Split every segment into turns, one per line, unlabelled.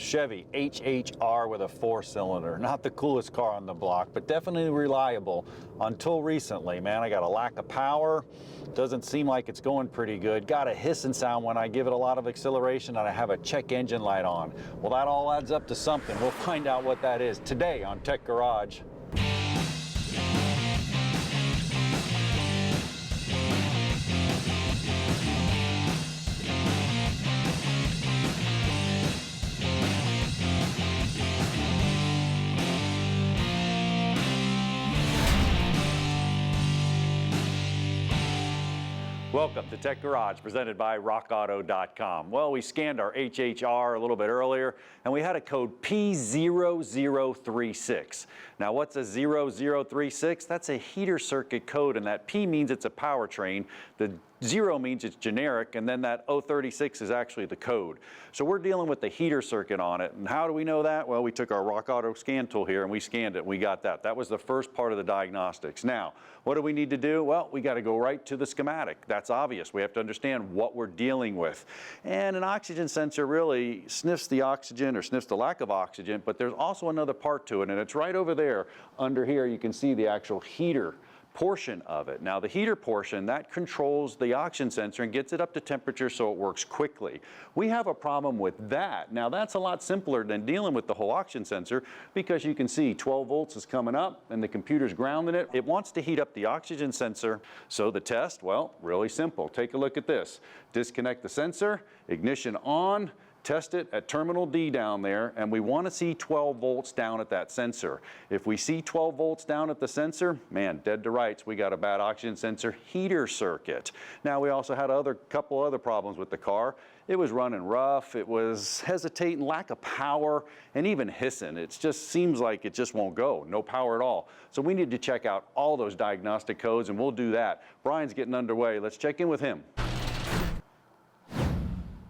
Chevy HHR with a 4-cylinder. Not the coolest car on the block, but definitely reliable until recently. Man, I got a lack of power. Doesn't seem like it's going pretty good. Got a hissing sound when I give it a lot of acceleration, and I have a check engine light on. Well, that all adds up to something. We'll find out what that is today on Tech Garage. Welcome to Tech Garage, presented by rockauto.com. Well, we scanned our HHR a little bit earlier, and we had a code P0036. Now, what's a 0036? That's a heater circuit code, and that P means it's a powertrain. The 0 means it's generic, and then that 036 is actually the code. So we're dealing with the heater circuit on it. And how do we know that? Well, we took our Rock Auto scan tool here and we scanned it, and we got that. That was the first part of the diagnostics. Now, what do we need to do? Well, we got to go right to the schematic. That's obvious. We have to understand what we're dealing with. And an oxygen sensor really sniffs the oxygen or sniffs the lack of oxygen, but there's also another part to it, and it's right over there. Under here, you can see the actual heater portion of it. Now, the heater portion, that controls the oxygen sensor and gets it up to temperature so it works quickly. We have a problem with that. Now, that's a lot simpler than dealing with the whole oxygen sensor, because you can see 12 volts is coming up and the computer's grounding it. It wants to heat up the oxygen sensor. So the test, well, really simple. Take a look at this. Disconnect the sensor, ignition on, test it at terminal D down there, and we want to see 12 volts down at that sensor. If we see 12 volts down at the sensor, man, dead to rights, we got a bad oxygen sensor heater circuit. Now, we also had a couple other problems with the car. It was running rough, it was hesitating, lack of power, and even hissing. It just seems like it just won't go, no power at all. So we need to check out all those diagnostic codes, and we'll do that. Brian's getting underway. Let's check in with him.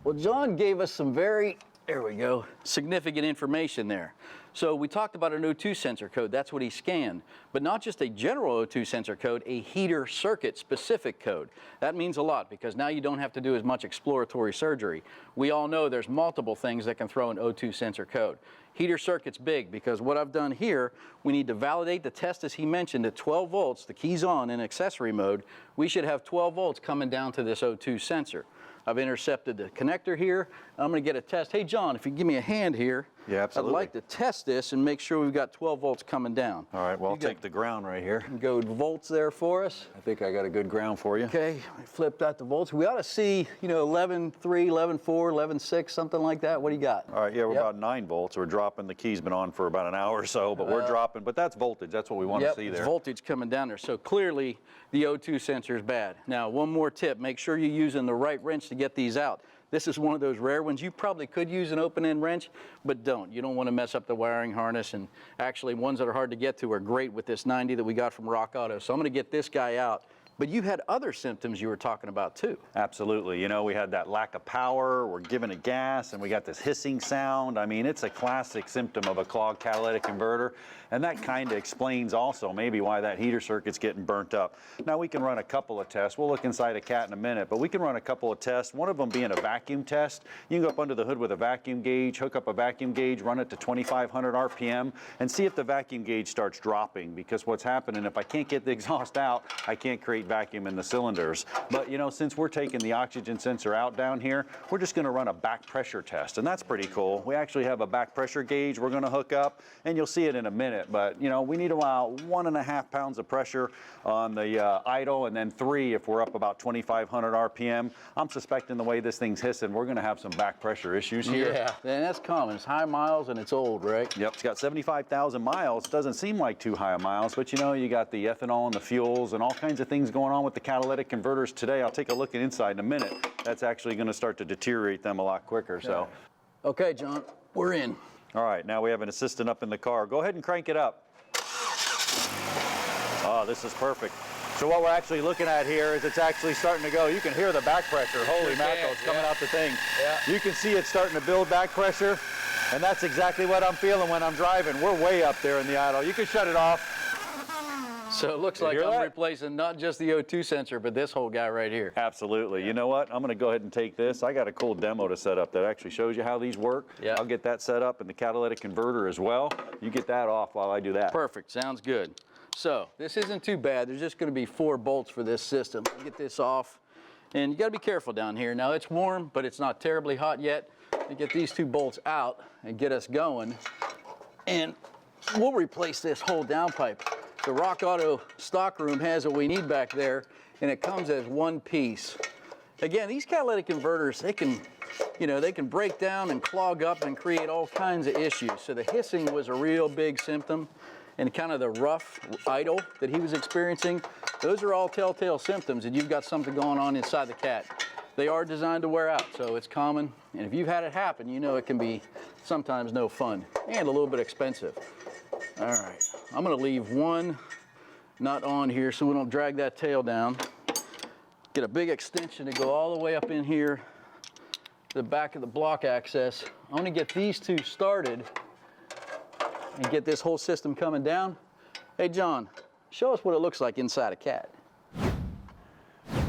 Well, John gave us some very, there we go, significant information there. So we talked about an O2 sensor code. That's what he scanned. But not just a general O2 sensor code, a heater circuit specific code. That means a lot, because now you don't have to do as much exploratory surgery. We all know there's multiple things that can throw an O2 sensor code. Heater circuit's big, because what I've done here, we need to validate the test, as he mentioned, at 12 volts, the key's on in accessory mode. We should have 12 volts coming down to this O2 sensor. I've intercepted the connector here. I'm going to get a test. Hey, John, if you give me a hand here.
Yeah, absolutely.
I'd like to test this and make sure we've got 12 volts coming down.
All right, well, I'll take the ground right here.
Go volts there for us.
I think I got a good ground for you.
Okay, I flipped out the volts. We ought to see, 11.3, 11.4, 11.6, something like that. What do you got?
All right, yeah, we're about 9 volts. We're dropping. The key's been on for about an hour or so, but we're dropping. But that's voltage. That's what we want to see there.
It's voltage coming down there. So clearly, the O2 sensor is bad. Now, one more tip. Make sure you're using the right wrench to get these out. This is one of those rare ones. You probably could use an open-end wrench, but don't. You don't want to mess up the wiring harness, and actually ones that are hard to get to are great with this 90 that we got from Rock Auto. So I'm going to get this guy out. But you had other symptoms you were talking about too.
Absolutely. We had that lack of power, we're giving it gas, and we got this hissing sound. I mean, it's a classic symptom of a clogged catalytic converter, and that kind of explains also maybe why that heater circuit's getting burnt up. Now, we can run a couple of tests. We'll look inside a cat in a minute, but we can run a couple of tests, one of them being a vacuum test. You can go up under the hood with a vacuum gauge, hook up a vacuum gauge, run it to 2,500 RPM, and see if the vacuum gauge starts dropping, because what's happening, if I can't get the exhaust out, I can't create vacuum in the cylinders. But since we're taking the oxygen sensor out down here, we're just going to run a back pressure test, and that's pretty cool. We actually have a back pressure gauge we're going to hook up, and you'll see it in a minute. But we need about 1.5 pounds of pressure on the idle, and then 3 if we're up about 2,500 RPM. I'm suspecting the way this thing's hissing, we're going to have some back pressure issues here.
Yeah, and that's common. It's high miles and it's old, right?
Yep, it's got 75,000 miles. Doesn't seem like too high a miles, but you got the ethanol and the fuels and all kinds of things going on with the catalytic converters today. I'll take a look inside in a minute. That's actually going to start to deteriorate them a lot quicker. So,
okay, John, we're in.
All right, now we have an assistant up in the car. Go ahead and crank it up. Oh, this is perfect. So what we're actually looking at here is it's actually starting to go. You can hear the back pressure. Holy mackerel, it's coming out the thing.
Yeah.
You can see it's starting to build back pressure, and that's exactly what I'm feeling when I'm driving. We're way up there in the idle. You can shut it off.
So it looks like I'm replacing not just the O2 sensor, but this whole guy right here.
Absolutely. You know what? I'm going to go ahead and take this. I got a cool demo to set up that actually shows you how these work.
Yeah.
I'll get that set up in the catalytic converter as well. You get that off while I do that.
Perfect. Sounds good. So this isn't too bad. There's just going to be 4 bolts for this system. Get this off. And you got to be careful down here. Now it's warm, but it's not terribly hot yet. You get these 2 bolts out and get us going. And we'll replace this whole downpipe. The Rock Auto stockroom has what we need back there, and it comes as one piece. Again, these catalytic converters, they can break down and clog up and create all kinds of issues. So the hissing was a real big symptom, and kind of the rough idle that he was experiencing. Those are all telltale symptoms that you've got something going on inside the cat. They are designed to wear out, so it's common. And if you've had it happen, you know it can be sometimes no fun and a little bit expensive. All right, I'm gonna leave one nut on here so we don't drag that tail down. Get a big extension to go all the way up in here to the back of the block access. I want to get these 2 started and get this whole system coming down. Hey John, show us what it looks like inside a cat.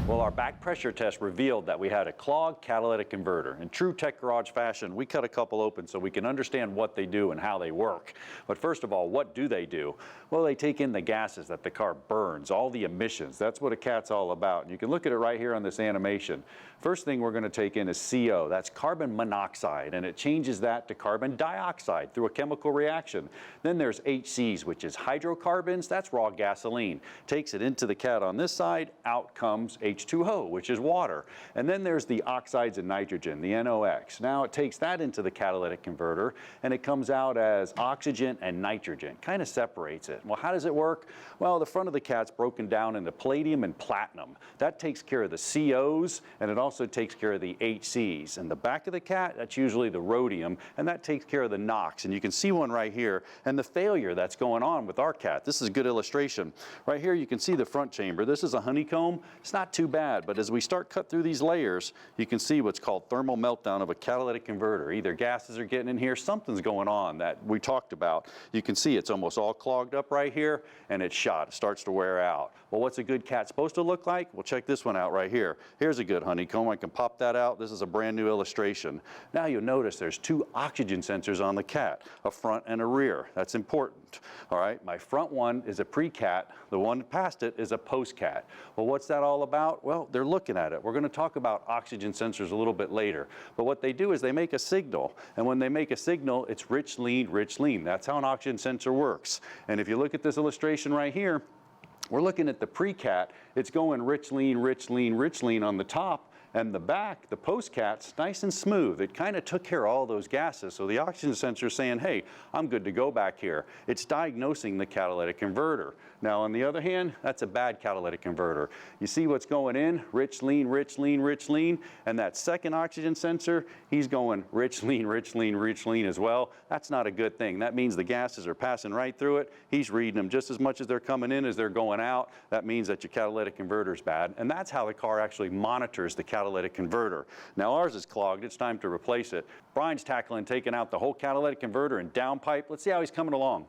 Well, our back pressure test revealed that we had a clogged catalytic converter. In true Tech Garage fashion, we cut a couple open so we can understand what they do and how they work. But first of all, what do they do? Well, they take in the gases that the car burns, all the emissions. That's what a cat's all about. And you can look at it right here on this animation. First thing we're going to take in is CO. That's carbon monoxide, and it changes that to carbon dioxide through a chemical reaction. Then there's HCs, which is hydrocarbons. That's raw gasoline. Takes it into the cat on this side. Out comes H2O, which is water. And then there's the oxides of nitrogen, the NOx. Now it takes that into the catalytic converter, and it comes out as oxygen and nitrogen. Kind of separates it. Well, how does it work? Well, the front of the cat's broken down into palladium and platinum. That takes care of the COs, and it also takes care of the HCs. And the back of the cat, that's usually the rhodium, and that takes care of the NOx. And you can see one right here, and the failure that's going on with our cat. This is a good illustration. Right here, you can see the front chamber. This is a honeycomb. It's not too bad, but as we start cut through these layers, you can see what's called thermal meltdown of a catalytic converter. Either gases are getting in here, something's going on that we talked about. You can see it's almost all clogged up right here, and it's shot. It starts to wear out. Well, what's a good cat supposed to look like? Well, check this one out right here. Here's a good honeycomb. I can pop that out. This is a brand new illustration. Now you'll notice there's 2 oxygen sensors on the cat, a front and a rear. That's important. All right, my front one is a pre-cat. The one past it is a post-cat. Well, what's that all about? Well, they're looking at it. We're going to talk about oxygen sensors a little bit later. But what they do is they make a signal. And when they make a signal, it's rich, lean, rich, lean. That's how an oxygen sensor works. And if you look at this illustration right here, we're looking at the pre-cat. It's going rich, lean, rich, lean, rich, lean on the top. And the back, the post-cat's nice and smooth. It kind of took care of all those gases. So the oxygen sensor is saying, hey, I'm good to go back here. It's diagnosing the catalytic converter. Now, on the other hand, that's a bad catalytic converter. You see what's going in? Rich, lean, rich, lean, rich, lean. And that second oxygen sensor, he's going rich, lean, rich, lean, rich, lean as well. That's not a good thing. That means the gases are passing right through it. He's reading them just as much as they're coming in as they're going out. That means that your catalytic converter is bad. And that's how the car actually monitors the catalytic converter. Now ours is clogged. It's time to replace it. Brian's tackling taking out the whole catalytic converter and downpipe. Let's see how he's coming along.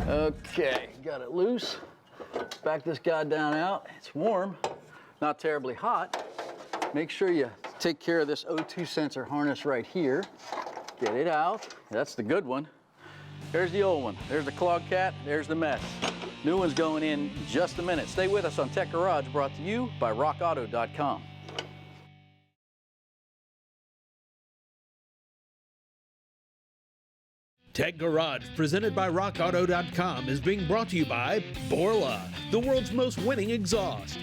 Okay, got it loose. Back this guy down out. It's warm, not terribly hot. Make sure you take care of this O2 sensor harness right here. Get it out. That's the good one. There's the old one. There's the clogged cat. There's the mess. New one's going in just a minute. Stay with us on Tech Garage, brought to you by rockauto.com.
Tech Garage, presented by rockauto.com, is being brought to you by Borla, the world's most winning exhaust.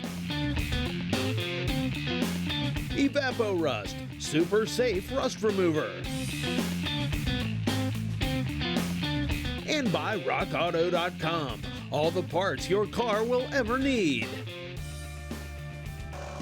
Evapo Rust, super safe rust remover. And by rockauto.com, all the parts your car will ever need.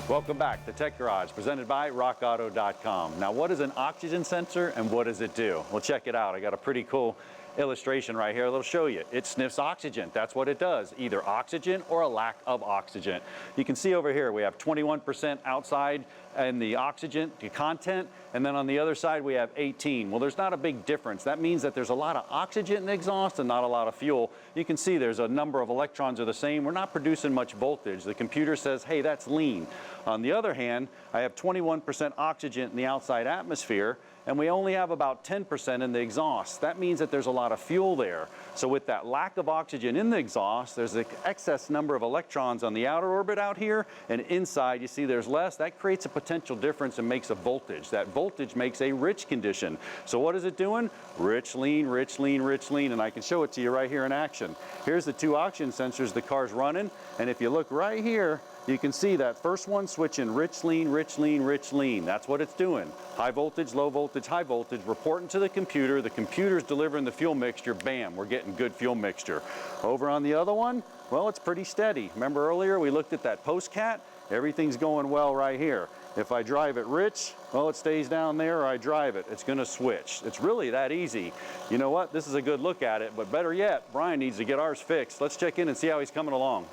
Welcome back to Tech Garage, presented by rockauto.com. Now, what is an oxygen sensor and what does it do? Well, check it out. I got a pretty cool illustration right here that'll show you. It sniffs oxygen. That's what it does, either oxygen or a lack of oxygen. You can see over here we have 21% outside in the oxygen content, and then on the other side we have 18. Well, there's not a big difference. That means that there's a lot of oxygen in the exhaust and not a lot of fuel. you can see there's a number of electrons are the same. We're not producing much voltage. The computer says, hey, that's lean. On the other hand, I have 21% oxygen in the outside atmosphere, and we only have about 10% in the exhaust. That means that there's a lot of fuel there. So with that lack of oxygen in the exhaust, there's an excess number of electrons on the outer orbit out here, and inside you see there's less. That creates a potential difference and makes a voltage. That voltage makes a rich condition. So what is it doing? Rich, lean, rich, lean, rich, lean, and I can show it to you right here in action. Here's the two oxygen sensors the car's running, and if you look right here, you can see that first one switching rich, lean, rich, lean, rich, lean. That's what it's doing. High voltage, low voltage, high voltage, reporting to the computer. The computer's delivering the fuel mixture. Bam, we're getting good fuel mixture. Over on the other one, well, it's pretty steady. Remember earlier we looked at that postcat? Everything's going well right here. If I drive it rich, well, it stays down there, or I drive it, it's gonna switch. It's really that easy. You know what? This is a good look at it, but better yet, Brian needs to get ours fixed. Let's check in and see how he's coming along.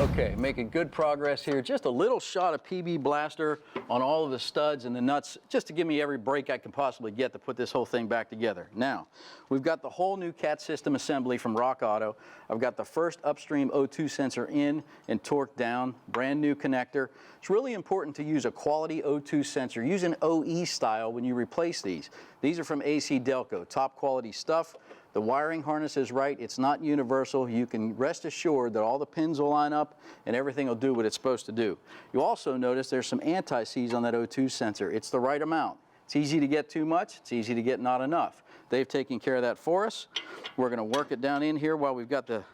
Okay, making good progress here. Just a little shot of PB Blaster on all of the studs and the nuts, just to give me every break I can possibly get to put this whole thing back together. Now, we've got the whole new CAT system assembly from Rock Auto. I've got the first upstream O2 sensor in and torqued down, brand new connector. It's really important to use a quality O2 sensor. Use an OE style when you replace these. These are from AC Delco, top quality stuff. The wiring harness is right. It's not universal. You can rest assured that all the pins will line up and everything will do what it's supposed to do. You also notice there's some anti-seize on that O2 sensor. It's the right amount. It's easy to get too much. It's easy to get not enough. They've taken care of that for us. We're going to work it down in here while we've got the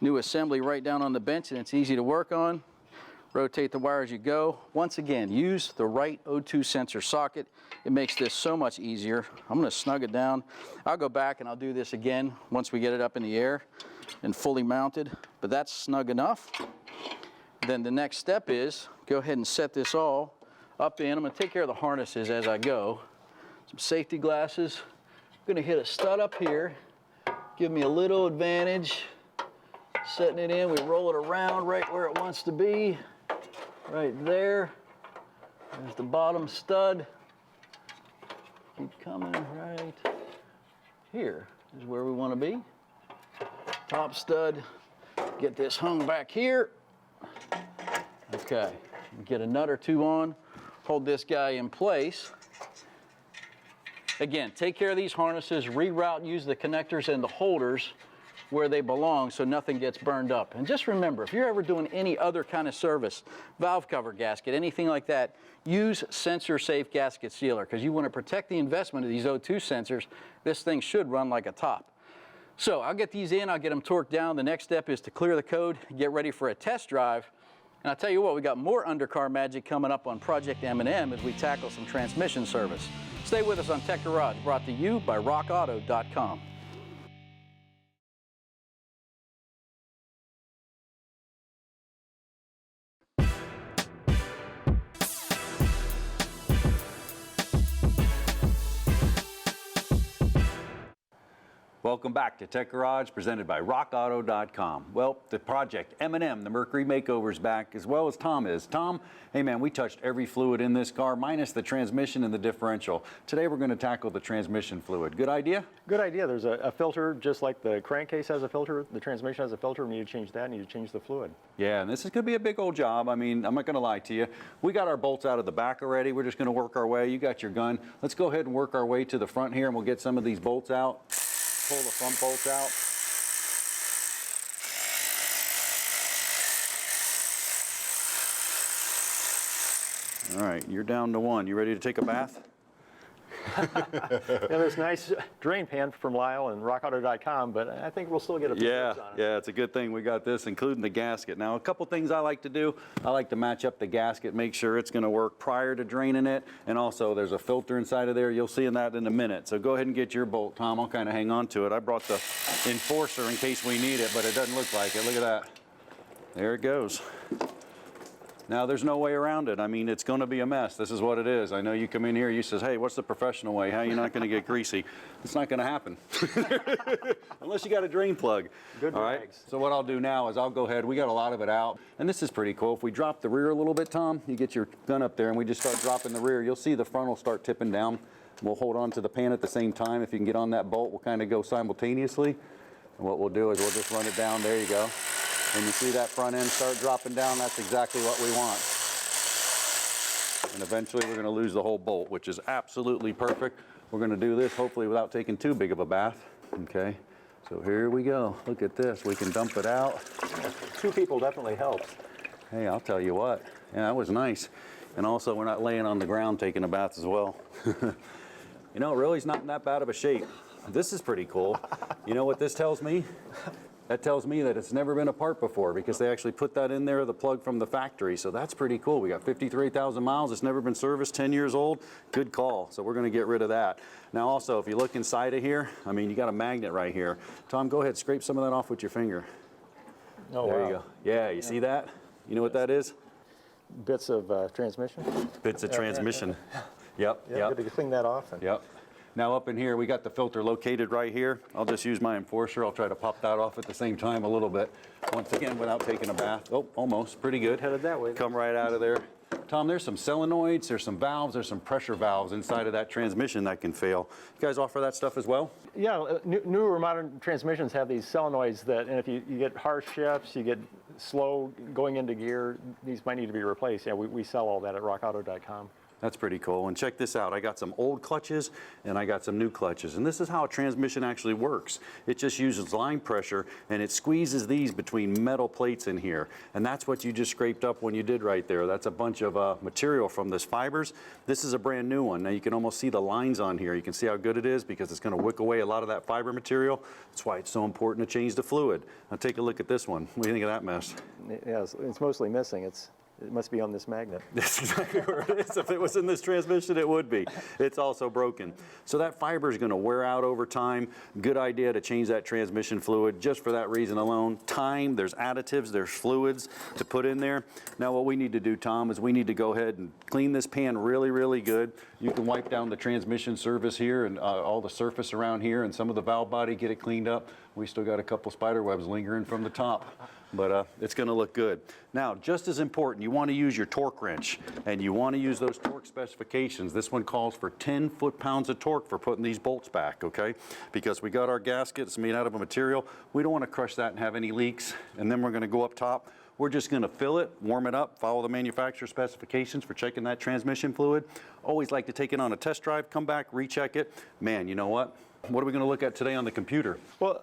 new assembly right down on the bench, and it's easy to work on. Rotate the wire as you go. Once again, use the right O2 sensor socket. It makes this so much easier. I'm going to snug it down. I'll go back and I'll do this again once we get it up in the air and fully mounted, but that's snug enough. Then the next step is go ahead and set this all up in. I'm going to take care of the harnesses as I go. Some safety glasses. I'm going to hit a stud up here, give me a little advantage. Setting it in, we roll it around right where it wants to be. Right there. There's the bottom stud. Keep coming right here is where we want to be. Top stud. Get this hung back here. Okay. Get a nut or two on. Hold this guy in place. Again, take care of these harnesses, reroute, use the connectors and the holders where they belong so nothing gets burned up. And just remember, if you're ever doing any other kind of service, valve cover gasket, anything like that, use sensor safe gasket sealer because you want to protect the investment of these O2 sensors. This thing should run like a top. So I'll get these in, I'll get them torqued down. The next step is to clear the code, get ready for a test drive. And I'll tell you what, we got more undercar magic coming up on Project M&M as we tackle some transmission service. Stay with us on Tech Garage, brought to you by rockauto.com.
Welcome back to Tech Garage, presented by rockauto.com. Well, the Project M&M, the Mercury Makeover's back, as well as Tom is. Tom, hey man, we touched every fluid in this car, minus the transmission and the differential. Today we're going to tackle the transmission fluid. Good idea?
Good idea. There's a filter, just like the crankcase has a filter, the transmission has a filter, and you need to change that, and you need to change the fluid.
Yeah, and this is going to be a big old job. I mean, I'm not going to lie to you. We got our bolts out of the back already. We're just going to work our way. You got your gun. Let's go ahead and work our way to the front here, and we'll get some of these bolts out. Pull the front bolts out. All right, you're down to one. You ready to take a bath?
Yeah, there's a nice drain pan from Lyle and rockauto.com, but I think we'll still get a few on it.
Yeah, it's a good thing we got this, including the gasket. Now, a couple things I like to do. I like to match up the gasket, make sure it's going to work prior to draining it, and also there's a filter inside of there. You'll see that in a minute. So go ahead and get your bolt, Tom. I'll kind of hang on to it. I brought the enforcer in case we need it, but it doesn't look like it. Look at that. There it goes. Now, there's no way around it. I mean, it's going to be a mess. This is what it is. I know you come in here, you says, hey, what's the professional way? How are you not going to get greasy? It's not going to happen. Unless you got a drain plug.
Good
all right? So what I'll do now is I'll go ahead. We got a lot of it out. And this is pretty cool. If we drop the rear a little bit, Tom, you get your gun up there and we just start dropping the rear, you'll see the front will start tipping down. We'll hold on to the pan at the same time. If you can get on that bolt, we'll kind of go simultaneously. And what we'll do is we'll just run it down. There you go. When you see that front end start dropping down, that's exactly what we want. And eventually we're going to lose the whole bolt, which is absolutely perfect. We're going to do this hopefully without taking too big of a bath. Okay, so here we go. Look at this. We can dump it out.
Two people definitely helps.
Hey, I'll tell you what. Yeah, that was nice. And also we're not laying on the ground taking a bath as well. You know, it really's not in that bad of a shape. This is pretty cool. You know what this tells me? That tells me that it's never been apart before because they actually put that in there, the plug from the factory. So that's pretty cool. We got 53,000 miles. It's never been serviced, 10 years old. Good call. So we're going to get rid of that. Now also, if you look inside of here, I mean, you got a magnet right here. Tom, go ahead, scrape some of that off with your finger.
Oh,
there
wow.
you go. Yeah, you see that? You know what that is?
Bits of transmission.
Bits of transmission. Yep,
Yeah,
yep.
good to clean that off.
Yep. Now up in here, we got the filter located right here. I'll just use my enforcer. I'll try to pop that off at the same time a little bit. Once again, without taking a bath. Oh, almost, pretty good.
Headed that way.
Come right out of there. Tom, there's some solenoids, there's some valves, there's some pressure valves inside of that transmission that can fail. You guys offer that stuff as well?
Yeah, newer modern transmissions have these solenoids that, and if you get harsh shifts, you get slow going into gear, these might need to be replaced. Yeah, we sell all that at rockauto.com.
That's pretty cool. And check this out. I got some old clutches and I got some new clutches. And this is how a transmission actually works. It just uses line pressure and it squeezes these between metal plates in here. And that's what you just scraped up when you did right there. That's a bunch of material from this fibers. This is a brand new one. Now you can almost see the lines on here. You can see how good it is because it's going to wick away a lot of that fiber material. That's why it's so important to change the fluid. Now take a look at this one. What do you think of that mess?
Yeah, it's mostly missing. It must be on this magnet.
That's exactly where it is. If it was in this transmission, it would be. It's also broken. So that fiber is going to wear out over time. Good idea to change that transmission fluid just for that reason alone. Time, there's additives, there's fluids to put in there. Now what we need to do, Tom, is we need to go ahead and clean this pan really, really good. You can wipe down the transmission surface here and all the surface around here and some of the valve body, get it cleaned up. We still got a couple spider webs lingering from the top. But it's going to look good. Now, just as important, you want to use your torque wrench, and you want to use those torque specifications. This one calls for 10 foot-pounds of torque for putting these bolts back, okay? Because we got our gasket, it's made out of a material. We don't want to crush that and have any leaks, and then we're going to go up top. We're just going to fill it, warm it up, follow the manufacturer specifications for checking that transmission fluid. Always like to take it on a test drive, come back, recheck it. Man, you know what? What are we going to look at today on the computer?
Well,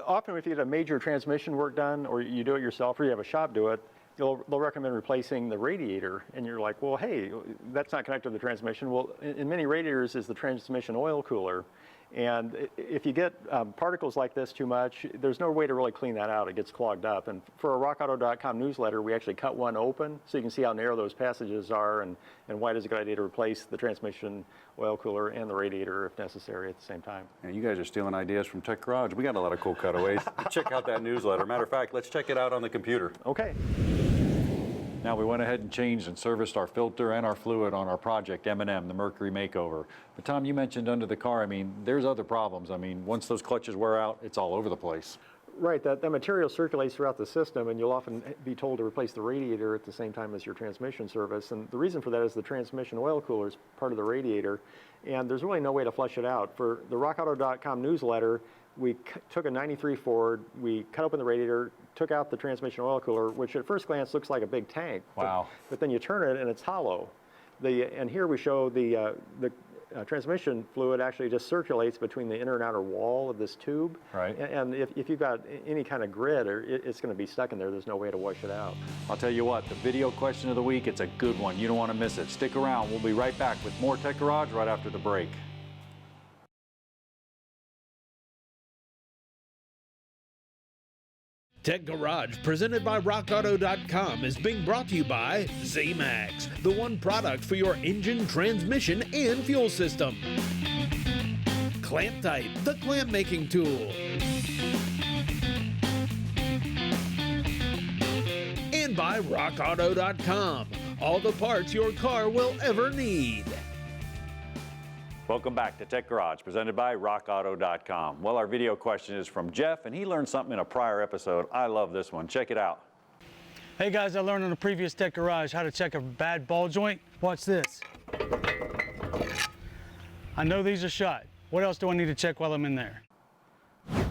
often if you get a major transmission work done, or you do it yourself, or you have a shop do it, they'll recommend replacing the radiator. And you're like, well, hey, that's not connected to the transmission. Well, in many radiators is the transmission oil cooler. And if you get particles like this too much, there's no way to really clean that out. It gets clogged up. And for a rockauto.com newsletter, we actually cut one open so you can see how narrow those passages are and why it is a good idea to replace the transmission oil cooler and the radiator if necessary at the same time.
And you guys are stealing ideas from Tech Garage. We got a lot of cool cutaways. Check out that newsletter. Matter of fact, let's check it out on the computer.
Okay.
Now we went ahead and changed and serviced our filter and our fluid on our project M&M, the Mercury Makeover. But Tom, you mentioned under the car, I mean, there's other problems. I mean, once those clutches wear out, it's all over the place.
Right, that material circulates throughout the system, and you'll often be told to replace the radiator at the same time as your transmission service. And the reason for that is the transmission oil cooler is part of the radiator, and there's really no way to flush it out. For the rockauto.com newsletter, we took a 93 Ford, we cut open the radiator, took out the transmission oil cooler, which at first glance looks like a big tank.
Wow.
But then you turn it and it's hollow. And here we show the transmission fluid actually just circulates between the inner and outer wall of this tube.
Right.
And if you've got any kind of grit, it's going to be stuck in there. There's no way to wash it out.
I'll tell you what, the video question of the week, it's a good one. You don't want to miss it. Stick around. We'll be right back with more Tech Garage right after the break.
Tech Garage, presented by RockAuto.com, is being brought to you by Z-Max, the one product for your engine, transmission, and fuel system. Clamp Type, the clamp making tool. And by RockAuto.com, all the parts your car will ever need.
Welcome back to Tech Garage, presented by RockAuto.com. Well, our video question is from Jeff, and he learned something in a prior episode. I love this one. Check it out.
Hey guys, I learned on the previous Tech Garage how to check a bad ball joint. Watch this. I know these are shot. What else do I need to check while I'm in there?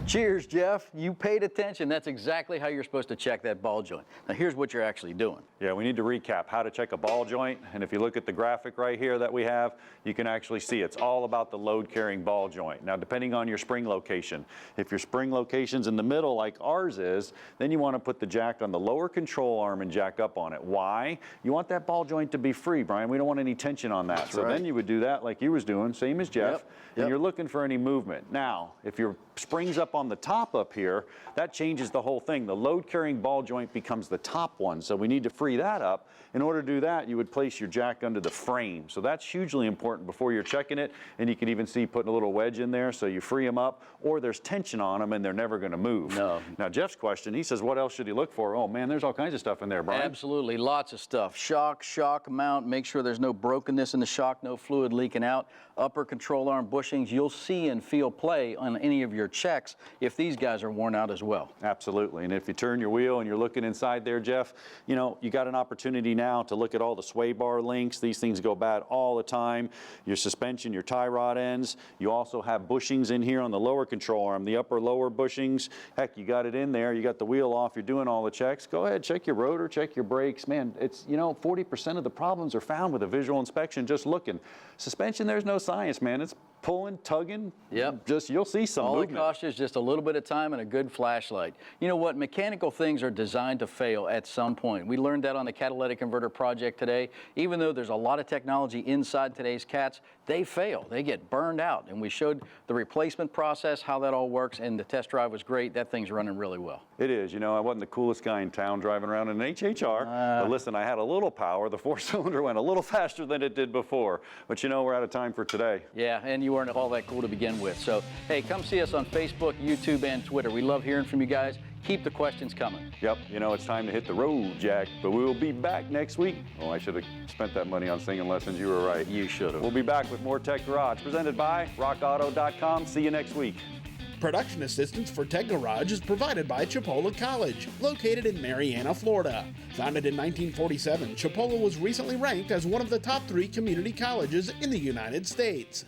Cheers, Jeff. You paid attention. That's exactly how you're supposed to check that ball joint. Now, here's what you're actually doing.
Yeah, we need to recap how to check a ball joint. And if you look at the graphic right here that we have, you can actually see it's all about the load-carrying ball joint. Now, depending on your spring location, if your spring location's in the middle like ours is, then you want to put the jack on the lower control arm and jack up on it. Why? You want that ball joint to be free, Brian. We don't want any tension on that.
That's
so
right.
Then you would do that like you was doing, same as Jeff,
Yep.
and you're looking for any movement. Now, if your spring's up on the top up here, that changes the whole thing. The load-carrying ball joint becomes the top one, so we need to free that up. In order to do that, you would place your jack under the frame. So that's hugely important before you're checking it, and you can even see putting a little wedge in there so you free them up, or there's tension on them and they're never going to move.
No.
Now, Jeff's question, he says, what else should he look for? Oh, man, there's all kinds of stuff in there, Brian.
Absolutely, lots of stuff. Shock mount, make sure there's no brokenness in the shock, no fluid leaking out. Upper control arm bushings, you'll see and feel play on any of your checks if these guys are worn out as well.
Absolutely, and if you turn your wheel and you're looking inside there, Jeff, you know, you got an opportunity now to look at all the sway bar links. These things go bad all the time. Your suspension, your tie rod ends. You also have bushings in here on the lower control arm, the upper lower bushings. Heck, you got it in there. You got the wheel off. You're doing all the checks. Go ahead, check your rotor, check your brakes. Man, it's, you know, 40% of the problems are found with a visual inspection just looking. Suspension, there's no science, man. It's pulling, tugging.
Yep.
Just, you'll see some
All
movement.
it costs you is just a little bit of time and a good flashlight. You know what? Mechanical things are designed to fail at some point. We learned that on the Catalytic Converter project today. Even though there's a lot of technology inside today's cats, they fail. They get burned out. And we showed the replacement process, how that all works, and the test drive was great. That thing's running really well.
It is. You know, I wasn't the coolest guy in town driving around in an HHR. But listen, I had a little power. The four-cylinder went a little faster than it did before. But you know, we're out of time for today.
Yeah, and you weren't all that cool to begin with. So, hey, come see us on Facebook, YouTube, and Twitter. We love hearing from you guys. Keep the questions coming.
Yep, you know, it's time to hit the road, Jack. But we will be back next week. Oh, I should have spent that money on singing lessons. You were right.
You should have.
We'll be back with more Tech Garage, presented by rockauto.com. See you next week.
Production assistance for Tech Garage is provided by Chipola College, located in Marianna, Florida. Founded in 1947, Chipola was recently ranked as one of the top 3 community colleges in the United States.